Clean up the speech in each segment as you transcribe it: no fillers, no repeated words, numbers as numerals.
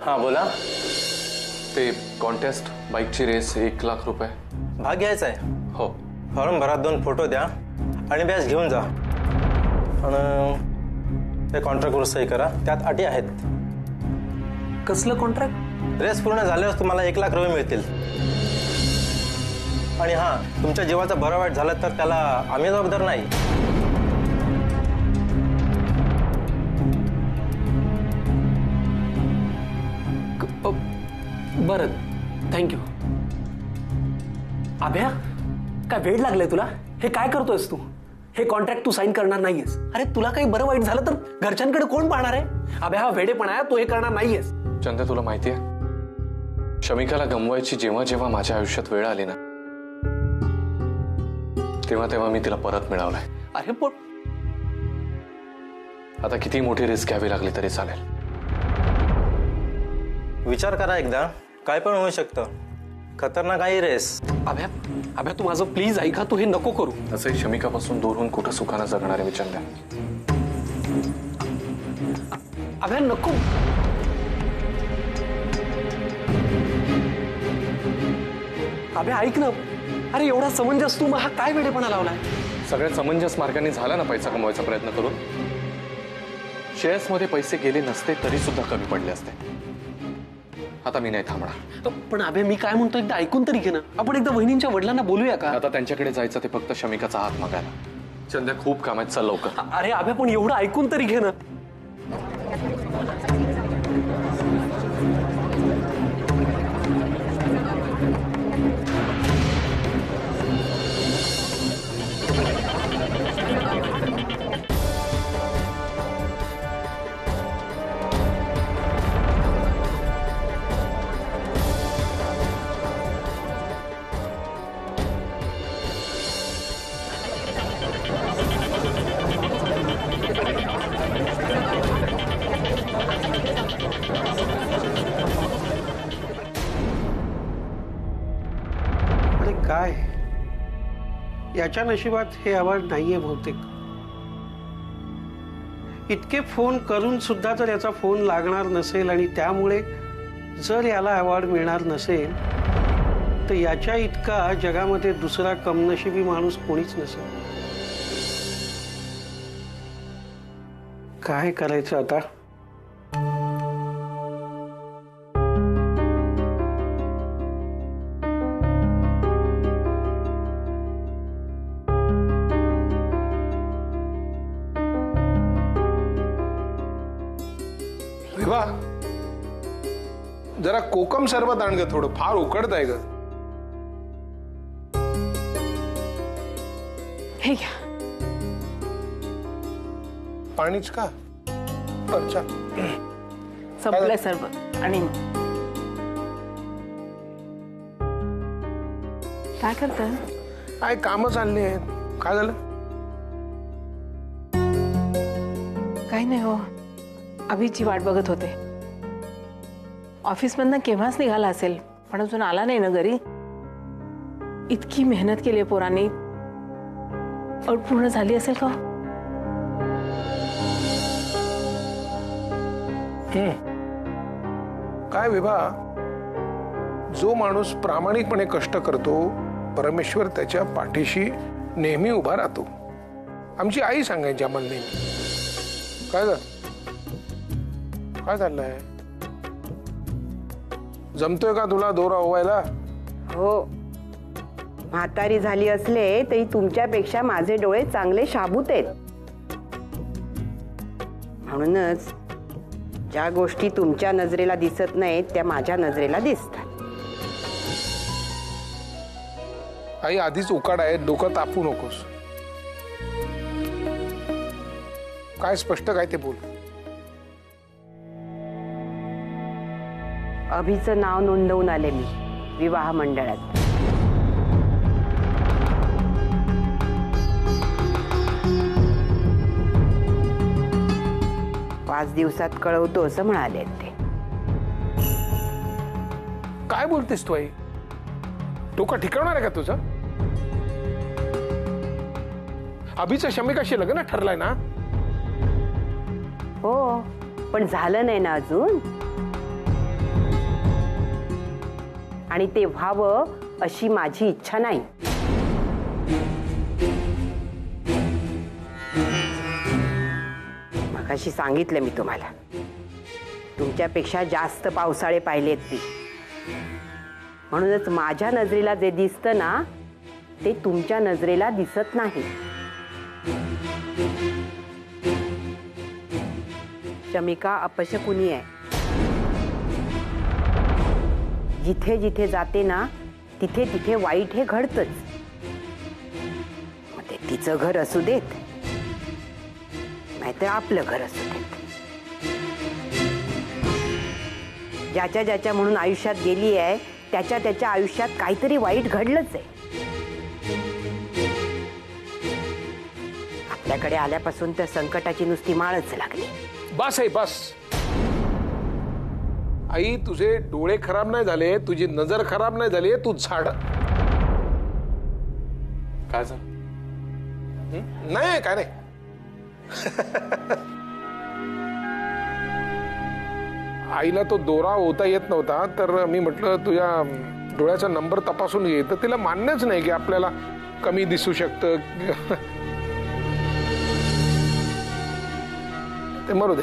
हाँ बोला. ते कॉन्टेस्ट बाईकची रेस 1 लाख रुपये. भाग घ्यायचा आहे. हो. फॉर्म भरा, 2 फोटो द्या आणि बॅच घेऊन जा. आणि ते कॉन्ट्रॅक्टवर सही करा. त्यात अटी आहेत. कसलं कॉन्ट्रॅक्ट? रेस पूर्ण झाल्यावर तुम्हाला 1 लाख रुपये मिळतील. आणि हां, तुमच्या जीवाचं बरं वाईट झालं तर त्याला आम्ही जबाबदार नाही. बरं, थँक्यू. अभ्या, काय वेळ लागलाय तुला? हे काय करतोयस तू? हे कॉन्ट्रॅक्ट तू साईन करणार नाहीयेस. अरे तुला काही बरं वाईट झालं तर घरच्यांकडे कोण पाहणार आहे? अभ्या, हा वेडेपणा आहे, तू हे करणार नाहीयेस. चंद्या, तुला माहितीये शमिकाला गमवायची जेव्हा जेव्हा माझ्या आयुष्यात वेळ आली ना, तेव्हा तेव्हा मी तिला परत मिळवलंय. अरे पण आता किती मोठी रिस्क घ्यावी लागली तरी चालेल. विचार करा एकदा, काय पण होऊ शकतं. खतरनाक आहे रेस. अभ्या तू माझं प्लीज ऐका, तू हे नको करू. असंही शमिकापासून दूर होऊन कुठं सुखानं जगणार आहे मी चंद्या. अभ्या नको. अभ्या ऐक ना. अरे एवढा समंजस तू, मग हा काय वेडेपणा लावलाय? सगळ्यात समंजस मार्गाने झाला ना पैसा कमवायचा प्रयत्न करून. शेअर्स मध्ये पैसे गेले नसते तरी सुद्धा कमी पडले असते. आता मी नाही थांबणार. पण अभे, मी काय म्हणतो एकदा ऐकून तरी घे ना. आपण एकदा वहिनींच्या वडिलांना बोलूया का? आता त्यांच्याकडे जायचं ते फक्त शमिकाचा हात मागायला. चंद्या, खूप काम आहेत, चल लवकर. अरे अभे, पण एवढं ऐकून तरी घे ना. काय याच्या नशिबात हे अवॉर्ड नाहीये बहुतेक. इतके फोन करून सुद्धा जर याचा फोन लागणार नसेल आणि त्यामुळे जर याला अवॉर्ड मिळणार नसेल तर याच्या इतका जगामध्ये दुसरा कमनशिबी माणूस कोणीच नसेल. काय करायचं आता? जरा कोकम सरबत आण ग, थोडं फार उकडत आहे ग. हे घ्या. पाणीच का? अच्छा, संपलंय सरबत. आणि काय करताय? काय कामं चालली आहेत? काय झालं? काही नाही हो, अभिची वाट बघत होते. ऑफिसमधनं केव्हाच निघाला असेल, पण अजून आला नाही ना घरी. इतकी मेहनत केली पोरांनी, अट पूर्ण झाली असेल का? काय विभा, जो माणूस प्रामाणिकपणे कष्ट करतो परमेश्वर त्याच्या पाठीशी नेहमी उभा राहतो. आमची आई सांगायची आम्हाला नेहमी. काय काय चाललंय? जमतोय का तुला दोरा ओवायला? हो, म्हातारी झाली असले तरी तुमच्यापेक्षा माझे डोळे चांगले शाबूत आहेत. म्हणूनच ज्या गोष्टी तुमच्या नजरेला दिसत नाहीत त्या माझ्या नजरेला दिसतात. आई आधीच उकाड आहे, डोकं तापू नकोस. काय स्पष्ट काय ते बोल. अभिचं नाव नोंदवून आले मी विवाह मंडळात. 5 दिवसात कळवतो असं म्हणाले ते. काय बोलतेस तू आई? डोकं ठिकावणार आहे का तुझं? अभिचं शमिकाशी लग्न ठरलंय ना? हो, पण झालं नाही ना अजून. आणि ते व्हावं अशी माझी इच्छा नाही. मगाशी सांगितलं मी तुम्हाला, तुमच्यापेक्षा जास्त पावसाळे पाहिलेत ती. म्हणूनच माझ्या नजरेला जे दिसतं ना ते तुमच्या नजरेला दिसत नाही. शमिका अपशकुनी आहे. जिथे जिथे जाते ना तिथे तिथे वाईट हे घडतच. मग ते तिचं घर असू देत नाहीतर आपलं घर असू देत. ज्याच्या ज्याच्या म्हणून आयुष्यात गेली आहे त्याच्या त्याच्या आयुष्यात काहीतरी वाईट घडलंच आहे. आपल्याकडे आल्यापासून तर संकटाची नुसती माळच लागली. बस आहे बस. आई तुझे डोळे खराब नाही झाले, तुझी नजर खराब नाही झाली, तू झाड. काय झालं? नाही काय नाही. आईला तो दोरा होता येत नव्हता तर मी म्हटलं तुझ्या डोळ्याचा नंबर तपासून घे. तर तिला मान्यच नाही की आपल्याला कमी दिसू शकतं. ते मरू दे.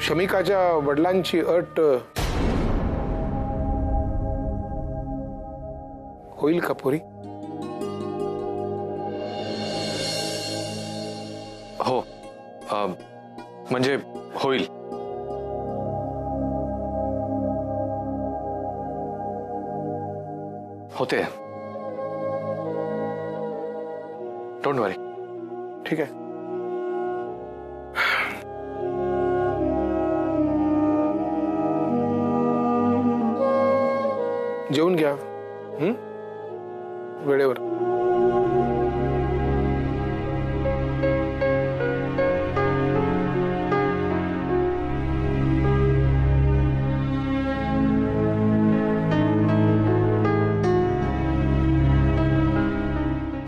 शमिकाच्या वडिलांची अट होईल का पुरी? हो, म्हणजे होईल. होते. डोंट वरी. ठीक आहे. जेवून घ्या वेळेवर.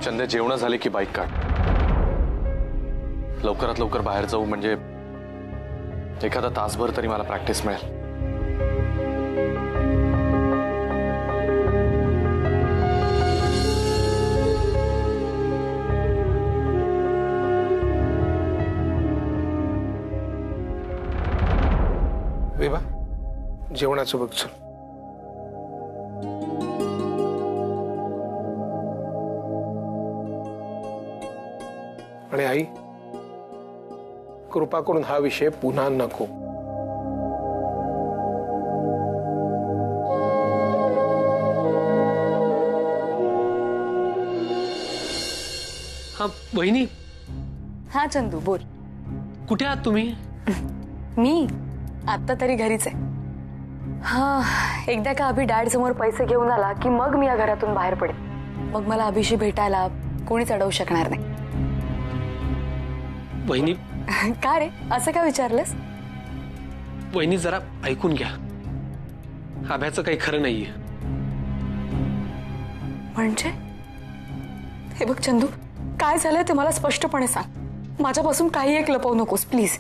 चंदे, जेवण झाले की बाईक काढ. लवकरात लवकर बाहेर जाऊ म्हणजे एखादा तासभर तरी मला प्रॅक्टिस मिळेल. विभा, जेवणाचं बघ. चल. आणि आई, कृपा करून हा विषय पुन्हा नको. हा बहिणी, हा चंदू बोल. कुठे आहात तुम्ही? मी आता तरी घरीच आहे. हा, एकदा का अभि डॅड समोर पैसे घेऊन आला की मग मी या घरातून बाहेर पडेल. मग मला अभिशी भेटायला कोणीच अडवू शकणार नाही. बहिणी, का रे, असं का विचारलंस? वहिनी जरा ऐकून घ्या. आभ्याचं काही खरं नाहीये. म्हणजे हे बघ चंदू, काय झालंय ते मला स्पष्टपणे सांग. माझ्यापासून काही एक लपवू नकोस प्लीज.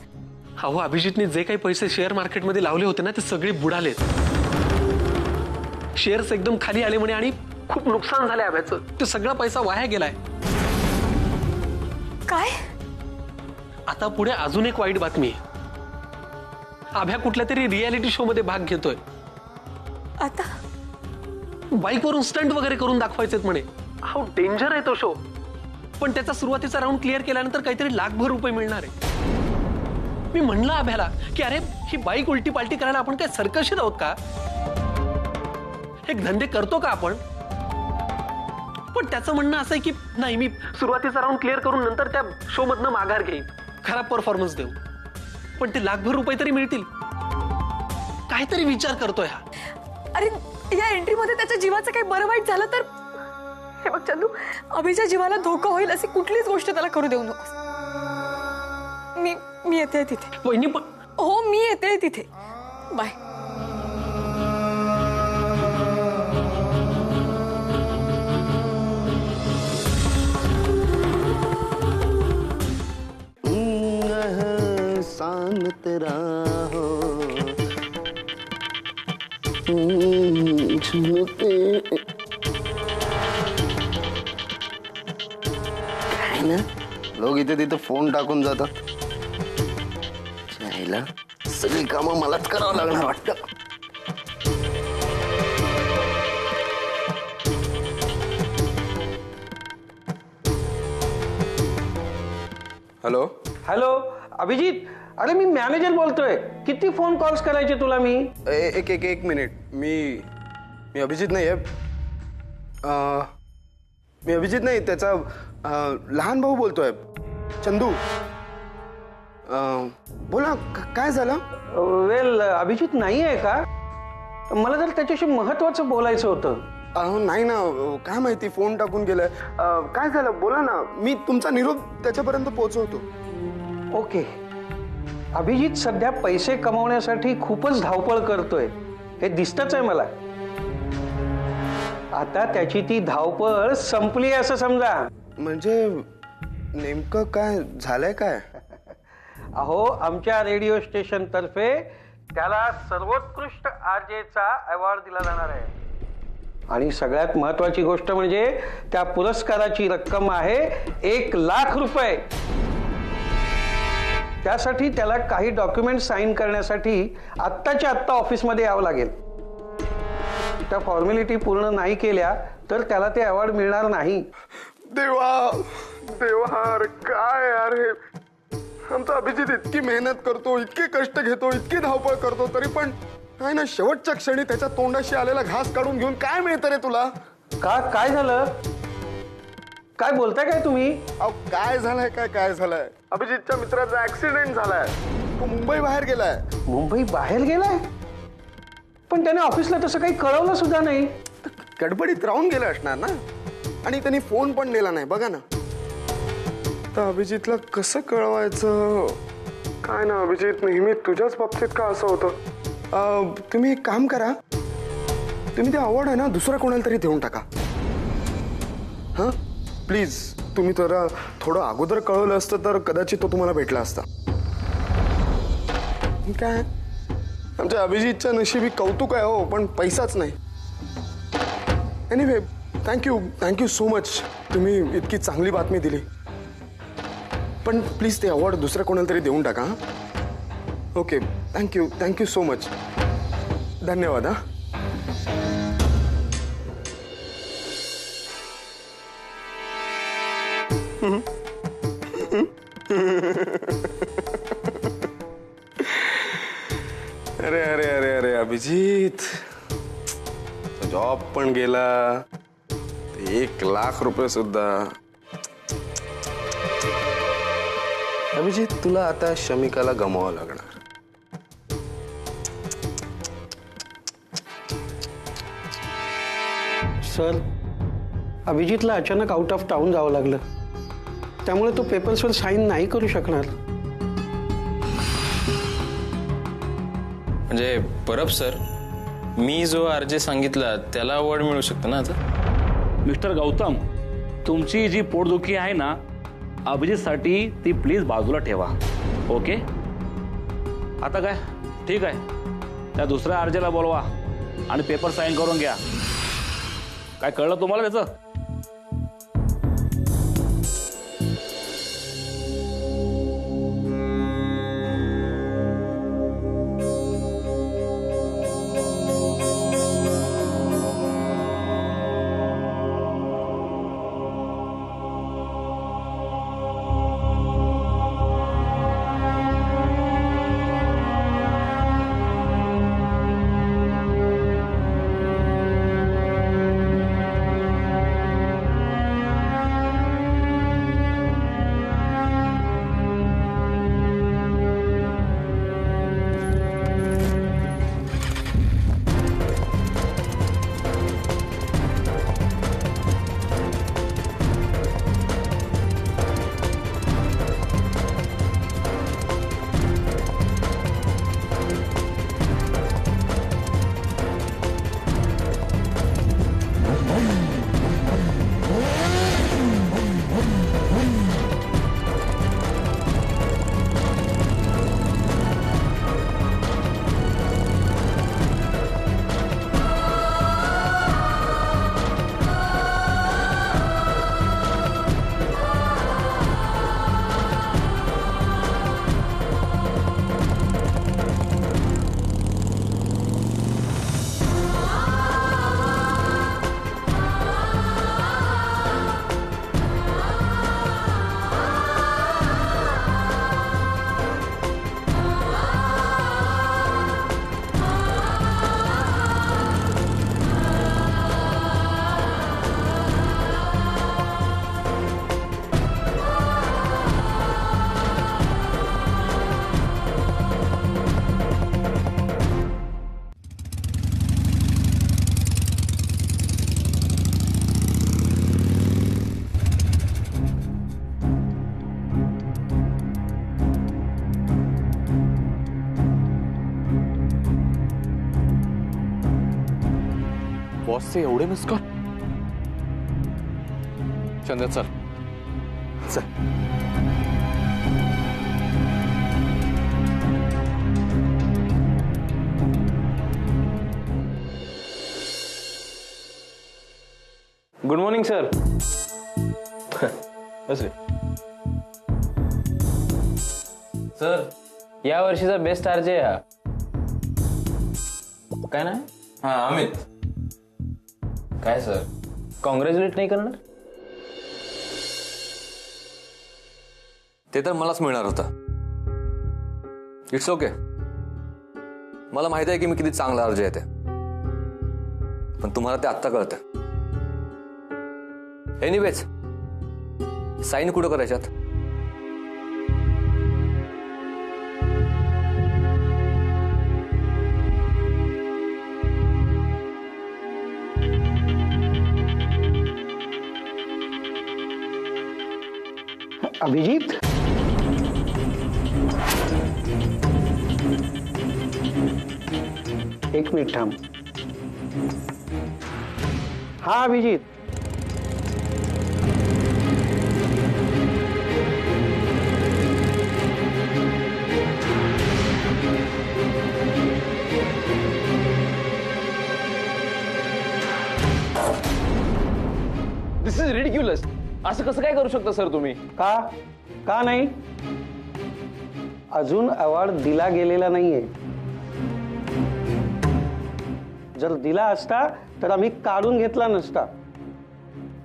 अहो, अभिजितने जे काही पैसे शेअर मार्केटमध्ये लावले होते ना ते सगळे बुडालेत. शेअर्स एकदम खाली आले म्हणे आणि खूप नुकसान झालंय आभ्याचं. ते सगळा पैसा वाया गेलाय. काय? आता पुढे अजून एक वाईट बातमी आहे. आभ्या कुठल्या तरी रियालिटी शो मध्ये भाग घेतोय. आता बाईकवरून स्टंट वगैरे करून दाखवायचेत म्हणे. हाऊ डेंजर आहे तो शो. पण त्याचा सुरुवातीचा राऊंड क्लिअर केल्यानंतर काहीतरी लाखभर रुपये मिळणार आहे. मी म्हणलं आभ्याला की अरे, ही बाईक उलटी पालटी करायला आपण काय सर्कशीत आहोत का? एक धंदे करतो का आपण? पण त्याचं म्हणणं असं आहे की नाही, मी सुरुवातीचा राऊंड क्लिअर करून नंतर त्या शो मधनं माघार घेईन, खराब परफॉर्मन्स देऊ, पण ते लाखभर रुपये तरी मिळतील. काहीतरी विचार करतोय हा. अरे, या एंट्री मध्ये त्याच्या जीवाचं काही बरं वाईट झालं तर? हे बघ चंदू, अभिच्या जीवाला धोका होईल अशी कुठलीच गोष्ट त्याला करू देऊ नकोस. मी येते तिथे. वहिनी पण. हो, मी येते तिथे. बाय. शांत रहो. काय ना लोक इथे तिथे फोन टाकून जातात. चायला सगळी कामं मलाच करावं लागणार वाटतं. हॅलो. हॅलो अभिजित, अरे मी मॅनेजर बोलतोय. किती फोन कॉल्स करायचे तुला मी? एक मिनिट. मी अभिजित नाही आहे. मी अभिजित नाही, त्याचा लहान भाऊ बोलतोय, चंदू. बोला काय झालं? वेल अभिजित नाही आहे का? मला जर त्याच्याशी महत्वाचं बोलायचं होतं. नाही ना, काय माहिती फोन टाकून गेलाय. काय झालं बोला ना, मी तुमचा निरोप त्याच्यापर्यंत पोहोचवतो. ओके. अभिजित सध्या पैसे कमवण्यासाठी खूपच धावपळ करतोय, हे दिसतच आहे मला. आता त्याची ती धावपळ संपली असं समजा. म्हणजे नेमकं काय झालंय काय? अहो, आमच्या रेडिओ स्टेशन तर्फे त्याला सर्वोत्कृष्ट आरजेचा अवॉर्ड दिला जाणार आहे. आणि सगळ्यात महत्वाची गोष्ट म्हणजे त्या पुरस्काराची रक्कम आहे 1,00,000 रुपये. त्यासाठी त्याला काही डॉक्युमेंट साईन करण्यासाठी आत्ताच्या आत्ता ऑफिसमध्ये यावं लागेल. त्या फॉर्मॅलिटी पूर्ण नाही केल्या तर त्याला ते अवॉर्ड मिळणार नाही. देवा देवा, अरे काय यार हे. आमचा अभिजित इतकी मेहनत करतो, इतके कष्ट घेतो, इतकी धावपळ करतो, तरी पण काय ना, शेवटच्या क्षणी त्याच्या तोंडाशी आलेला घास काढून घेऊन काय मिळतं रे तुला? काय झालं? काय बोलताय काय तुम्ही? अहो काय झालंय काय झालंय? अभिजितच्या मित्राचा ऍक्सिडेंट झालाय. तो मुंबई बाहेर गेलाय. मुंबई बाहेर गेलाय? पण त्याने ऑफिसला तसं काही कळवलं सुद्धा नाही. गडबडीत राहून गेला असणार ना, आणि त्यांनी फोन पण नेला नाही. बघा ना, तर अभिजितला कसं कळवायचं? काय ना अभिजित, नेहमी तुझ्याच बाबतीत का असं होतं? तुम्ही एक काम करा, तुम्ही ते अवॉर्ड आहे ना दुसऱ्या कोणाला तरी देऊन टाका. हां प्लीज. तुम्ही तर थोडं अगोदर कळवलं असतं तर कदाचित तो तुम्हाला भेटला असता. काय आमच्या अभिजितच्या नशिबी कौतुक आहे हो, पण पैसाच नाही. Anyway, thank you so much. तुम्ही इतकी चांगली बातमी दिली. पण प्लीज ते अवॉर्ड दुसऱ्या कोणाला तरी देऊन टाका. Okay, thank you so much. धन्यवाद. हा अरे अरे अरे अरे अभिजित, जॉब पण गेला, 1,00,000 रुपये सुद्धा. अभिजित, तुला आता शमिकाला गमावं लागणार. सर, अभिजितला अचानक आउट ऑफ टाउन जावं लागलं, त्यामुळे तो पेपर्सवर साईन नाही करू शकणार. म्हणजे परब सर, मी जो आरजे सांगितला त्याला अवॉर्ड मिळू शकतो ना आता? मिस्टर गौतम, तुमची जी पोटदुखी आहे ना, अभिजितसाठी ती प्लीज बाजूला ठेवा. ओके, आता काय ठीक आहे, त्या दुसऱ्या आरजेला बोलवा आणि पेपर साईन करून घ्या. काय कळलं तुम्हाला त्याचं? बॉसचे एवढे मिस कॉल? चंदन सर चल. Good morning sir. बसले. सर या वर्षीचा बेस्ट आरजे हा काय ना? हा अमित. काय सर कॉंग्रॅच्युलेट नाही करणार? ते तर मलाच मिळणार होतं. It's okay. मला माहिती आहे की मी किती चांगला अर्ज आहे ते, पण तुम्हाला ते आत्ता कळतं. एनिवेज साईन कुठं करायच्यात? अभिजित, एक मिनिट थांब. हा अभिजित, दिस इज रिडिक्युलस. असं कसं काय करू शकता सर तुम्ही? का नाही? अजून अवॉर्ड दिला गेलेला नाहीये. जर दिला असता तर आम्ही काढून घेतला नसता,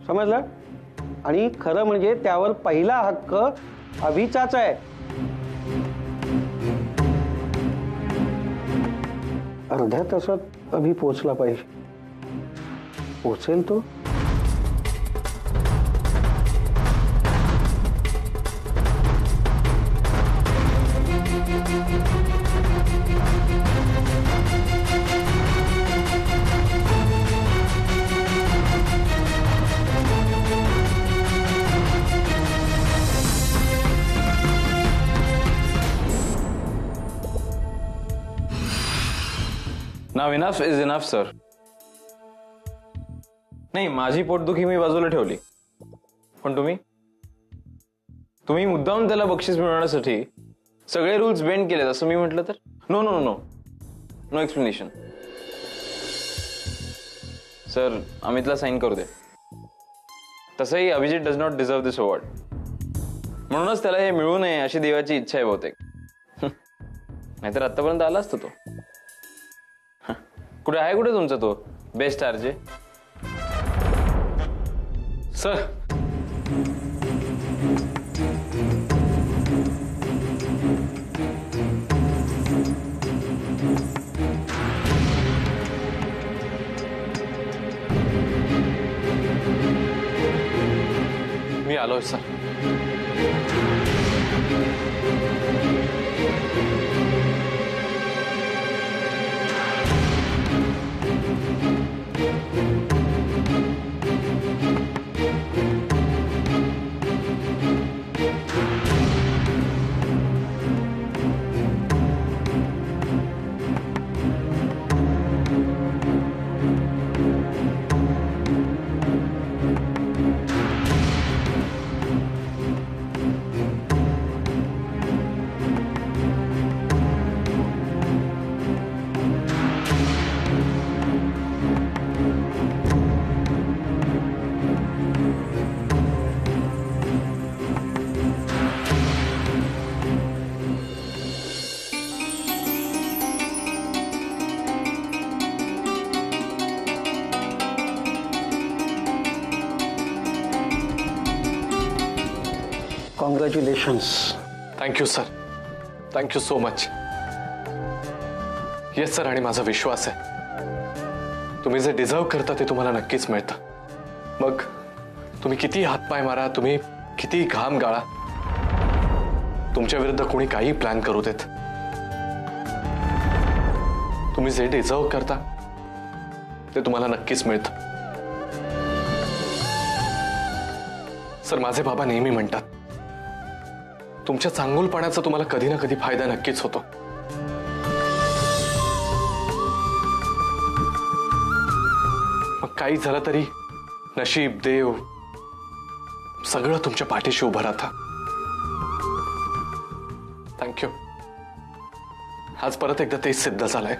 समजलं? आणि खरं म्हणजे त्यावर पहिला हक्क अभिचाच आहे. अर्ध्या तासात अभि पोचला पाहिजे. पोचेल तो? नाव इनफ इज इनफ सर. नाही माझी पोटदुखी मी बाजूला ठेवली, पण तुम्ही मुद्दाम त्याला बक्षीस मिळवण्यासाठी सगळे रूल्स बेंड केलेत असं मी म्हटलं तर? No no no no explanation. Sir अमितला साईन करू दे. तसंही Abhijit does not deserve this award, म्हणूनच त्याला हे मिळू नये अशी देवाची इच्छा आहे बहुतेक. नाहीतर आतापर्यंत आला असतो तो. कुठे आहे कुठे तुमचा तो बेस्ट आरजे? सर मी आलोय sir. Congratulations. Thank you sir. Thank you so much. Yes sir. आणि माझा विश्वास आहे तुम्ही जे डिझर्व करता ते तुम्हाला नक्कीच मिळतं. मग तुम्ही किती हातपाय मारा, तुम्ही किती घाम गाळा, तुमच्या विरुद्ध कोणी काही प्लॅन करू देत, तुम्ही जे डिझर्व करता ते तुम्हाला नक्कीच मिळतं. सर माझे बाबा नेहमी म्हणतात तुमच्या चांगुलपणाचा तुम्हाला कधी ना कधी फायदा नक्कीच होतो. काही झालं तरी नशीब, देव सगळं तुमच्या पाठीशी उभं राहतं. थँक्यू. आज परत एकदा तेच सिद्ध झालंय.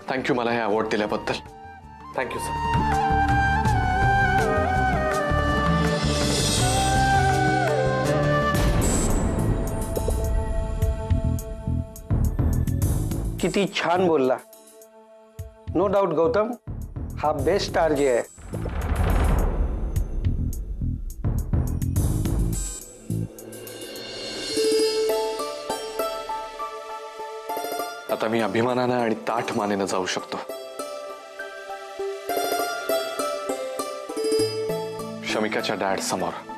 थँक्यू मला हे अवॉर्ड दिल्याबद्दल. Thank you sir. किती छान बोलला. नो डाऊट गौतम हा बेस्ट आरजे आहे. आता मी अभिमानानं आणि ताठ मानेनं जाऊ शकतो. शमिकाच्या डॅड समोर.